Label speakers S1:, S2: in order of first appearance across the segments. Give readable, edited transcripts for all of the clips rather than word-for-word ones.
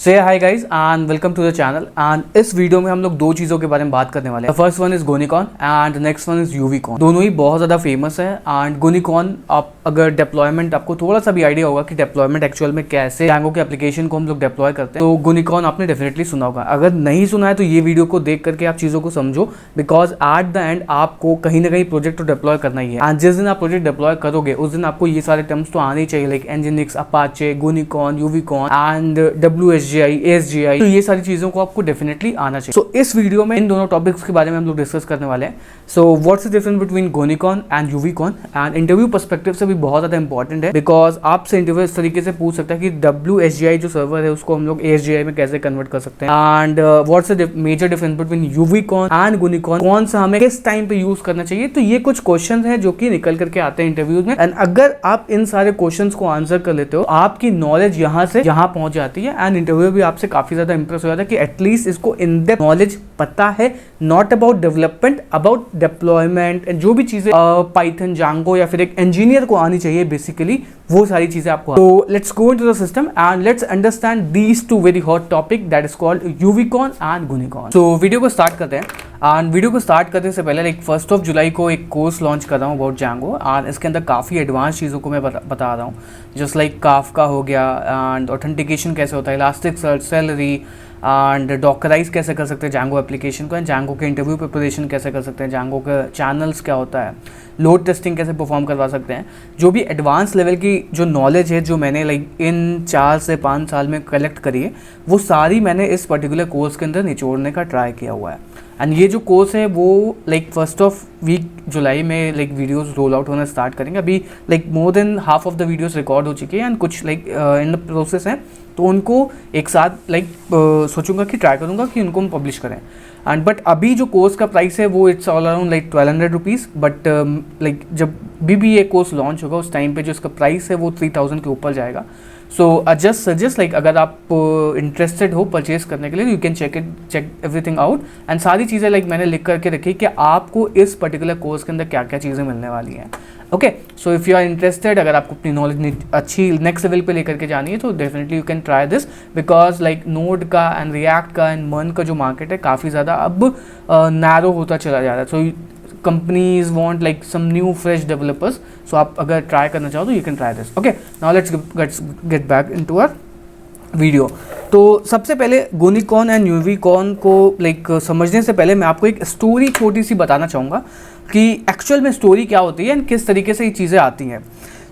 S1: से hi guys and welcome to the channel. And इस video में हम लोग दो चीज़ों के बारे में बात करने वाले हैं। First one is Gonicon and next one is UVCon. दोनों ही बहुत ज़्यादा फेमस है। एंड गोनिकॉन आप अगर डिप्लॉयमेंट आपको थोड़ा सा भी आइडिया होगा कि डिप्लॉयमेंट एक्चुअल में कैसे Django के एप्लीकेशन को हम लोग डिप्लॉय करते हैं, तो गोनिकॉन आपने डेफिनेटली सुना होगा। अगर नहीं सुना है तो ये वीडियो को देख करके आप चीज़ों को समझो, बिकॉज एट द एंड आपको कहीं ना कहीं प्रोजेक्ट तो डिप्लॉय करना ही है। एंड जिस दिन आप प्रोजेक्ट डिप्लॉय करोगे उस दिन आपको ये सारे टर्म्स तो आने ही चाहिए, like nginx, Apache, gunicorn, uvicorn and WSGI, ASGI। तो ये सारी चीज़ों को आपको डेफिनेटली आना चाहिए। सो इस वीडियो में इन दोनों टॉपिक्स के बारे में हम लोग डिस्कस करने वाले हैं। So what's the difference between gunicorn and uvicorn. And interview perspective से भी बहुत ज़्यादा इंपॉर्टेंट है, बिकॉज आपसे इंटरव्यू इस तरीके से पूछ सकता है कि WSGI जो सर्वर है उसको हम लोग ASGI में कैसे कन्वर्ट कर सकते हैं। And what's the major difference between uvicorn and gunicorn, कौन सा हमें किस टाइम पे यूज करना चाहिए। तो ये कुछ क्वेश्चन है जो कि निकल करके आते हैं इंटरव्यूज में। एंड अगर आप इन सारे क्वेश्चन को आंसर कर लेते हो, आपकी नॉलेज यहाँ से यहाँ पहुंच जाती है। एंड इंटरव्यू भी आपसे काफी ज्यादा इंप्रेस हो जाता है कि एटलीस्ट इसको इन डेप्थ नॉलेज पता है, not about development, about deployment and जो भी चीजें पाइथन, जांगो या फिर एक इंजीनियर को आनी चाहिए बेसिकली, वो सारी चीजें आपको। तो let's go into the system and let's understand these two very hot topic that is called uvicorn and gunicorn. तो वीडियो को स्टार्ट करते हैं। एंड वीडियो को स्टार्ट करने से पहले लाइक 1 जुलाई को एक कोर्स लॉन्च कर रहा हूँ अबाउट Django। एंड इसके अंदर काफ़ी एडवांस चीज़ों को मैं बता रहा हूँ, जस्ट लाइक काफका हो गया एंड ऑथेंटिकेशन कैसे होता है, इलास्टिकसर्च, सेलेरी एंड डॉकराइज कैसे कर सकते हैं Django एप्लीकेशन को, एंड Django के इंटरव्यू प्रिपरेशन कैसे कर सकते हैं, Django के चैनल्स क्या होता है, लोड टेस्टिंग कैसे परफॉर्म करवा सकते हैं। जो भी एडवांस लेवल की जो नॉलेज है जो मैंने लाइक इन 4 से 5 साल में कलेक्ट करी है, वो सारी मैंने इस पर्टिकुलर कोर्स के अंदर निचोड़ने का ट्राई किया हुआ है। एंड ये जो कोर्स है वो लाइक 1 वीक जुलाई में लाइक वीडियोस रोल आउट होना स्टार्ट करेंगे। अभी like more than half of the videos record हो चुकी है एंड कुछ लाइक इन द प्रोसेस हैं, तो उनको एक साथ लाइक सोचूंगा कि ट्राई करूंगा कि उनको हम पब्लिश करें। एंड बट अभी जो कोर्स का प्राइस है वो it's all around like 1200 rupees. But like जब भी ये कोर्स लॉन्च होगा उस टाइम पे जो इसका प्राइस है वो 3000 के ऊपर जाएगा। सो जस्ट सजेस्ट लाइक अगर आप इंटरेस्टेड हो परचेज करने के लिए, you can check everything out. And सारी चीज़ें लाइक मैंने लिख करके रखी कि आपको इस पर्टिकुलर कोर्स के अंदर क्या क्या चीज़ें मिलने वाली हैं। Okay, so if you are interested, अगर आपको अपनी नॉलेज अच्छी नेक्स्ट लेवल पे लेकर के जानी है तो definitely you can try this, because like node का एंड रिएक्ट का एंड मर्न का जो मार्केट है काफ़ी ज़्यादा अब नैरो होता चला जा रहा है। So companies want like some new fresh developers. So आप अगर ट्राई करना चाहो तो you can try this. Okay, now let's get back into our video. तो सबसे पहले गोनिकॉन एंड यूवीकॉन को लाइक समझने से पहले मैं आपको एक स्टोरी छोटी सी बताना चाहूँगा कि एक्चुअल में स्टोरी क्या होती है एंड किस तरीके से ये चीज़ें आती हैं।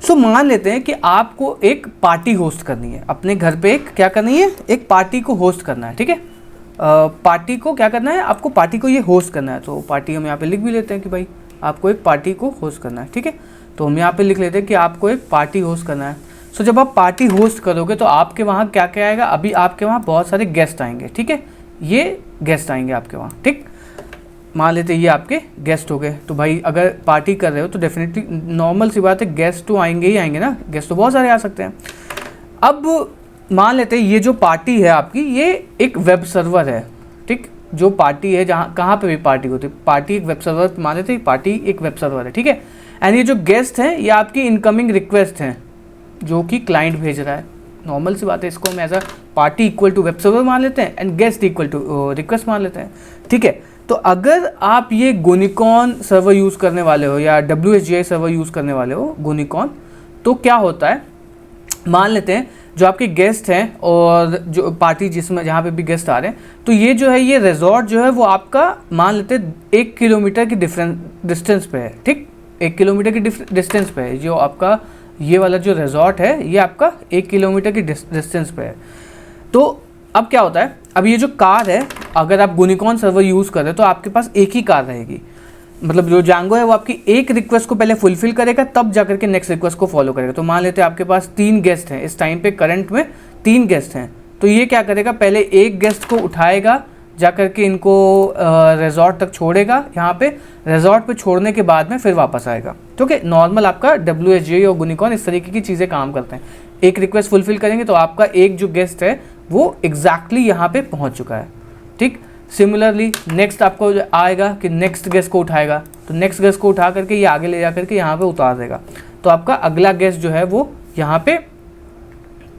S1: सो मान लेते हैं कि आपको एक पार्टी होस्ट करनी है अपने घर पे। एक क्या करनी है, एक पार्टी को होस्ट करना है, ठीक है। पार्टी को क्या करना है, आपको पार्टी को ये होस्ट करना है। तो पार्टी हम यहाँ पे लिख भी लेते हैं कि भाई आपको एक पार्टी को होस्ट करना है, ठीक है। तो हम यहाँ पे लिख लेते हैं कि आपको एक पार्टी होस्ट करना है। सो जब आप पार्टी होस्ट करोगे तो आपके वहाँ क्या क्या आएगा, अभी आपके वहाँ बहुत सारे गेस्ट आएंगे, ठीक है। ये गेस्ट आएंगे आपके वहाँ, ठीक। मान लेते हैं ये आपके गेस्ट हो गए। तो भाई अगर पार्टी कर रहे हो तो डेफिनेटली नॉर्मल सी बात है, गेस्ट तो आएंगे ही आएंगे ना, गेस्ट तो बहुत सारे आ सकते हैं। अब मान लेते हैं ये जो पार्टी है आपकी, ये एक वेब सर्वर है, ठीक। जो पार्टी है जहाँ कहाँ पे भी पार्टी होती है, पार्टी एक वेब सर्वर, मान लेते हैं पार्टी एक वेब सर्वर है, ठीक है। एंड ये जो गेस्ट हैं ये आपकी इनकमिंग रिक्वेस्ट हैं जो कि क्लाइंट भेज रहा है। नॉर्मल सी बात है, इसको हम as a party equal to web server मान लेते हैं and guest equal to request मान लेते हैं, ठीक है। तो अगर आप ये गोनिकॉन सर्वर यूज़ करने वाले हो या WSGI सर्वर यूज़ करने वाले हो गोनिकॉन, तो क्या होता है, मान लेते हैं जो आपके गेस्ट हैं और जो पार्टी जिसमें जहाँ पे भी गेस्ट आ रहे हैं, तो ये जो है ये रिजॉर्ट जो है वो आपका मान लेते हैं 1 किलोमीटर की डिस्टेंस पे है, ठीक। 1 किलोमीटर की डिस्टेंस पे है जो आपका ये वाला जो रिजॉर्ट है, ये आपका 1 किलोमीटर की डिस्टेंस पे है। तो अब क्या होता है, अब ये जो कार है, अगर आप गोनिकॉन सर्वर यूज़ कर रहे हो तो आपके पास एक ही कार रहेगी। मतलब जो Django है वो आपकी एक रिक्वेस्ट को पहले फुलफिल करेगा, तब जाकर के नेक्स्ट रिक्वेस्ट को फॉलो करेगा। तो मान लेते हैं आपके पास 3 गेस्ट हैं इस टाइम पे, करंट में 3 गेस्ट हैं। तो ये क्या करेगा, पहले एक गेस्ट को उठाएगा, जाकर के इनको रिजॉर्ट तक छोड़ेगा। यहाँ पे रिजॉर्ट पे छोड़ने के बाद में फिर वापस आएगा। तो क्या नॉर्मल आपका WSGI और गोनिकॉन इस तरीके की चीज़ें काम करते हैं। एक रिक्वेस्ट फुलफिल करेंगे तो आपका एक जो गेस्ट है वो एग्जैक्टली यहाँ पे पहुँच चुका है, ठीक। सिमिलरली नेक्स्ट आपको आएगा कि नेक्स्ट गेस्ट को उठाएगा, तो नेक्स्ट गेस्ट को उठा करके ये आगे ले जा करके यहाँ पे उतार देगा, तो आपका अगला गेस्ट जो है वो यहाँ पे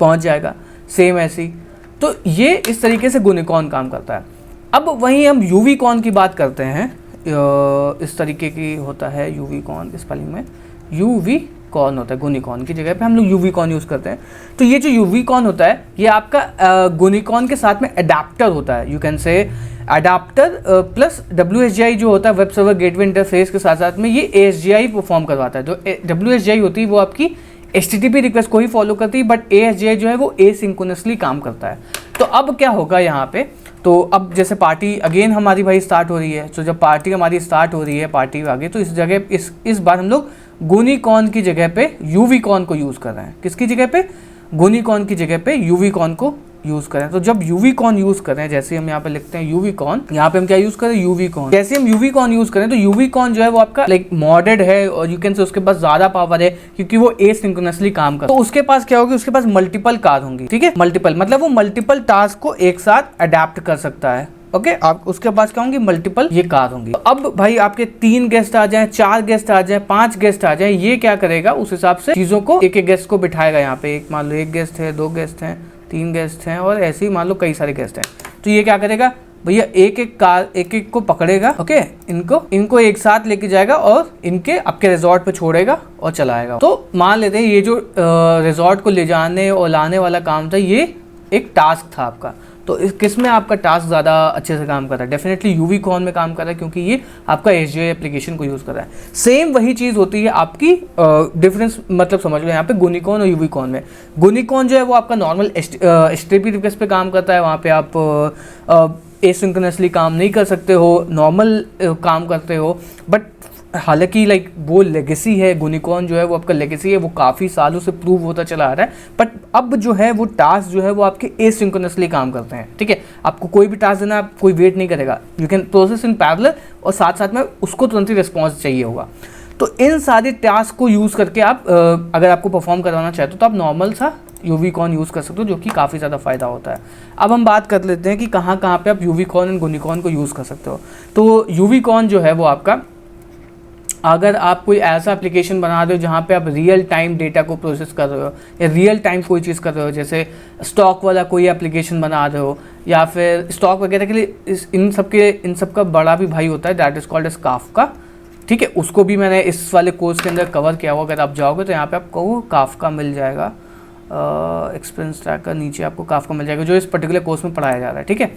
S1: पहुँच जाएगा। सेम ऐसी तो ये इस तरीके से गुनिकॉन काम करता है। अब वहीं हम यूवीकॉन की बात करते हैं, इस तरीके की होता है यूवीकॉन, स्पेलिंग में यूवीकॉन होता है, गुनिकॉन की जगह पे हम लोग यूवीकॉन यूज़ करते हैं। तो ये जो यूवीकॉन होता है ये आपका गुनिकॉन के साथ में अडेप्टर होता है, you can say adapter plus WSGI जो होता है वेब सर्वर गेटवे इंटरफेस के साथ साथ में ये ASGI परफॉर्म करवाता है। जो WSGI होती है वो आपकी HTTP रिक्वेस्ट को ही फॉलो करती है, बट ASGI जो है वो एसिंक्रोनसली काम करता है। तो अब क्या होगा यहाँ पे, तो अब जैसे पार्टी अगेन हमारी भाई स्टार्ट हो रही है, तो जब पार्टी हमारी स्टार्ट हो रही है पार्टी आगे, तो इस जगह इस बार हम लोग गुनिकॉन की जगह पे यूवीकॉन को यूज़ कर रहे हैं। किसकी जगह पे? गुनिकॉन की जगह पे यूवीकॉन को यूज़ करें। तो जब यूवीकॉन यूज़ करें, जैसे हम यहाँ पे लिखते हैं यूवीकॉन, यहाँ पे हम क्या यूज़ करें? यूवीकॉन। जैसे हम यूवीकॉन यूज़ करें तो यूवीकॉन जो है वो आपका लाइक मॉडेड है और यू कैन से उसके पास ज़्यादा पावर है क्योंकि वो एसिंक्रोनसली काम करता है। तो उसके पास क्या होगी? उसके पास मल्टीपल कार होंगी, ठीक है, मल्टीपल मतलब वो मल्टीपल टास्क को एक साथ अडेप्ट कर सकता है। ओके आप उसके पास क्या होंगी? मल्टीपल ये कार होंगी। तो अब भाई आपके 3 गेस्ट आ जाएं, 4 गेस्ट आ जाएं, 5 गेस्ट आ जाएं, ये क्या करेगा? उस हिसाब से चीज़ों को एक गेस्ट को बिठाएगा। यहाँ पे एक मान लो 1 गेस्ट है, 2 गेस्ट हैं, 3 गेस्ट हैं और ऐसे ही मान लो कई सारे गेस्ट हैं। तो ये क्या करेगा भैया? एक को पकड़ेगा, ओके, इनको एक साथ लेके जाएगा और इनके आपके रिजॉर्ट पे छोड़ेगा और चलाएगा। तो मान लेते हैं ये जो रिजॉर्ट को ले जाने और लाने वाला काम था ये एक टास्क था आपका। तो किस में आपका टास्क ज़्यादा अच्छे से काम कर रहा है? डेफिनेटली यूवीकॉन में काम कर रहा है क्योंकि ये आपका SGI एप्लीकेशन को यूज़ कर रहा है। सेम वही चीज़ होती है आपकी, डिफरेंस मतलब समझ लो यहाँ पे गुनिकॉन और यूवीकॉन में। गुनिकॉन जो है वो आपका नॉर्मल HTTP रिक्वेस्ट पे काम करता है, वहाँ पे आप एसिंक्रोनसली काम नहीं कर सकते हो, नॉर्मल काम करते हो। बट हालांकि लाइक वो लेगेसी है, गुनिकॉन जो है वो आपका लेगेसी है, वो काफ़ी सालों से प्रूव होता चला आ रहा है। बट अब जो है वो टास्क जो है वो आपके एसिंक्रोनसली काम करते हैं, ठीक है। आपको कोई भी टास्क देना, आप कोई वेट नहीं करेगा, you can process in parallel और साथ साथ में उसको तुरंत ही रिस्पॉन्स चाहिए होगा। तो इन सारे टास्क को यूज़ करके आप अगर आपको परफॉर्म करवाना चाहते हो तो आप नॉर्मल सा यूवीकॉन यूज़ कर सकते हो, जो कि काफ़ी ज़्यादा फ़ायदा होता है। अब हम बात कर लेते हैं कि कहाँ कहाँ पे आप यूवीकॉन एंड गुनिकॉन को यूज़ कर सकते हो। तो यूवीकॉन जो है वो आपका, अगर आप कोई ऐसा एप्लीकेशन बना रहे हो जहाँ पे आप रियल टाइम डेटा को प्रोसेस कर रहे हो या रियल टाइम कोई चीज़ कर रहे हो, जैसे स्टॉक वाला कोई एप्लीकेशन बना रहे हो या फिर स्टॉक वगैरह के लिए, इन सब का बड़ा भी भाई होता है, that is called as Kafka, ठीक है। उसको भी मैंने इस वाले कोर्स के अंदर कवर किया हुआ। अगर आप जाओगे तो यहाँ पे आपको काफ्का मिल जाएगा, एक्सपीरियंस ट्रैकर, नीचे आपको काफ्का मिल जाएगा जो इस पर्टिकुलर कोर्स में पढ़ाया जा रहा है, ठीक है।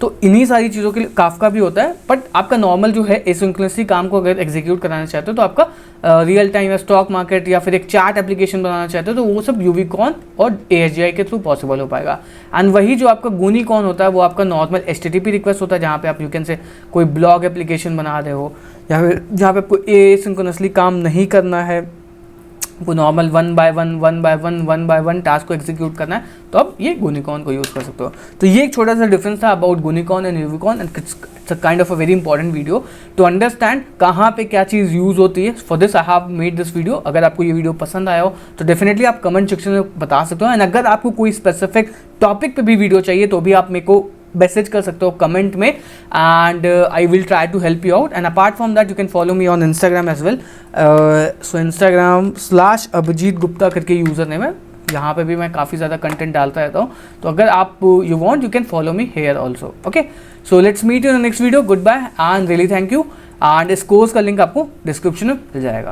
S1: तो इन्हीं सारी चीज़ों के लिए काफ्का भी होता है। बट आपका नॉर्मल जो है एसिंक्रोनसली काम को अगर एग्जीक्यूट कराना चाहते हो तो आपका रियल टाइम या स्टॉक मार्केट या फिर एक चार्ट एप्लीकेशन बनाना चाहते हो तो वो सब यूवीकॉन और ASGI के थ्रू पॉसिबल हो पाएगा। एंड वही जो आपका गुनिकॉन होता है वो आपका नॉर्मल HTTP रिक्वेस्ट होता है, जहाँ पे आप यू कैन से कोई ब्लॉग एप्लीकेशन बना रहे हो या फिर जहाँ पे आपको एसिंक्रोनसली काम नहीं करना है, वो normal one by one task को एग्जीक्यूट करना है, तो आप ये गुनिकॉन को यूज़ कर सकते हो। तो ये एक छोटा सा डिफरेंस था about gunicorn and uvicorn, and it's a kind of a very important video to understand कहाँ पे क्या चीज़ यूज़ होती है। For this I have made this video. अगर आपको ये वीडियो पसंद आया हो तो डेफिनेटली आप कमेंट सेक्शन में बता सकते हो, एंड अगर आपको कोई स्पेसिफिक टॉपिक पे भी वीडियो चाहिए तो भी आप मेरे को मैसेज कर सकते हो कमेंट में, and I will try to help you out. And apart from that you can follow me on Instagram as well. So Instagram/Abhijit Gupta करके यूज़र नेम है, यहाँ पे भी मैं काफ़ी ज़्यादा कंटेंट डालता रहता हूँ। तो अगर आप you want you can follow me here also. Okay, so let's meet you in the next video. Good bye and really thank you. And इस कोर्स का लिंक आपको डिस्क्रिप्शन में मिल जाएगा।